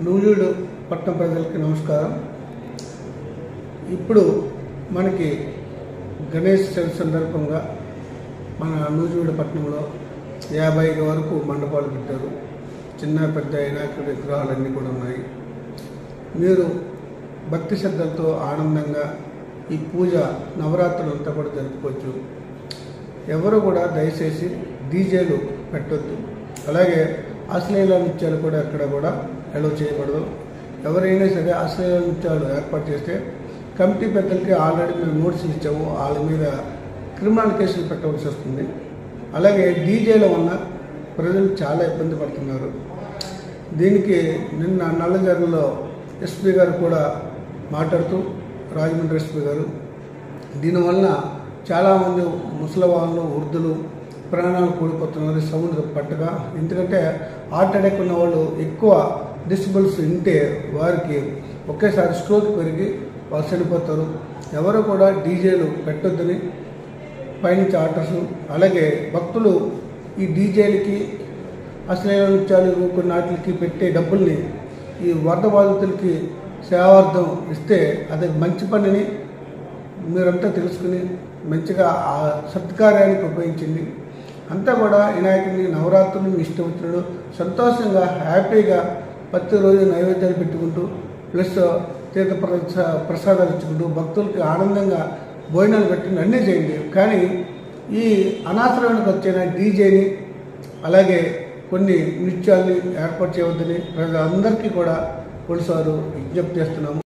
నూజివీడు పట్టణ ప్రజలకి నమస్కారం. ఇప్పుడు మనకి గణేష్ చవితి సందర్భంగా మన నూజివీడు పట్టణంలో 55 వరకు మండపాలు పెట్టారు. చిన్న పెద్ద వినాయకుడి విగ్రహాలన్నీ కూడా ఉన్నాయి. మీరు భక్తి శ్రద్ధలతో ఆనందంగా ఈ పూజ నవరాత్రులు అంతా కూడా జరుపుకోవచ్చు. ఎవరు కూడా దయచేసి డీజేలు పెట్టొద్దు. అలాగే అశ్లీల నృత్యాలు కూడా ఎక్కడ కూడా అలౌ చేయకూడదు. ఎవరైనా సరే అశ్లీల నృత్యాలు ఏర్పాటు చేస్తే కమిటీ పెద్దలకి ఆల్రెడీ మేము నోటీసులు ఇచ్చాము. వాళ్ళ మీద క్రిమినల్ కేసులు పెట్టవలసి వస్తుంది. అలాగే డీజేల వల్ల ప్రజలు చాలా ఇబ్బంది పడుతున్నారు. దీనికి నిన్న నల్లజర్లలో ఎస్పీ గారు కూడా మాట్లాడుతూ, రాజమండ్రి ఎస్పీ గారు, దీనివల్ల చాలామంది ముసలి వాళ్ళు, వృద్ధులు ప్రాణాలు కోల్పోతున్నారు సౌండ్ పట్టగా. ఎందుకంటే హార్ట్ అటాక్ ఉన్న వాళ్ళు ఎక్కువ డిస్టర్బెన్స్ వింటే వారికి ఒకేసారి స్ట్రోక్ పెరిగి వారు చనిపోతారు. ఎవరు కూడా డీజేలు పెట్టొద్దని పైనుంచి ఆర్డర్స్. అలాగే భక్తులు ఈ డీజేలకి అశ్లీల నృత్యాలు కొన్ని వాటికి పెట్టే డబ్బుల్ని ఈ వరద బాధితులకి సేవార్థం ఇస్తే అది మంచి పనిని మీరంతా తెలుసుకుని మంచిగా ఆ సత్కార్యానికి ఉపయోగించింది. అంతా కూడా వినాయకుడిని నవరాత్రులు ఇష్టమిత్రుడు సంతోషంగా హ్యాపీగా ప్రతిరోజు నైవేద్యాలు పెట్టుకుంటూ ప్లస్ తీర్థ ప్రసాదాలు ఇచ్చుకుంటూ భక్తులకి ఆనందంగా భోజనాలు పెట్టుకుని అన్నీ చేయండి. కానీ ఈ అనవసరమైన వచ్చిన డీజేని అలాగే కొన్ని నృత్యాల్ని ఏర్పాటు చేయవద్దని ప్రజలందరికీ కూడా పోలీసు వారు విజ్ఞప్తి చేస్తున్నాము.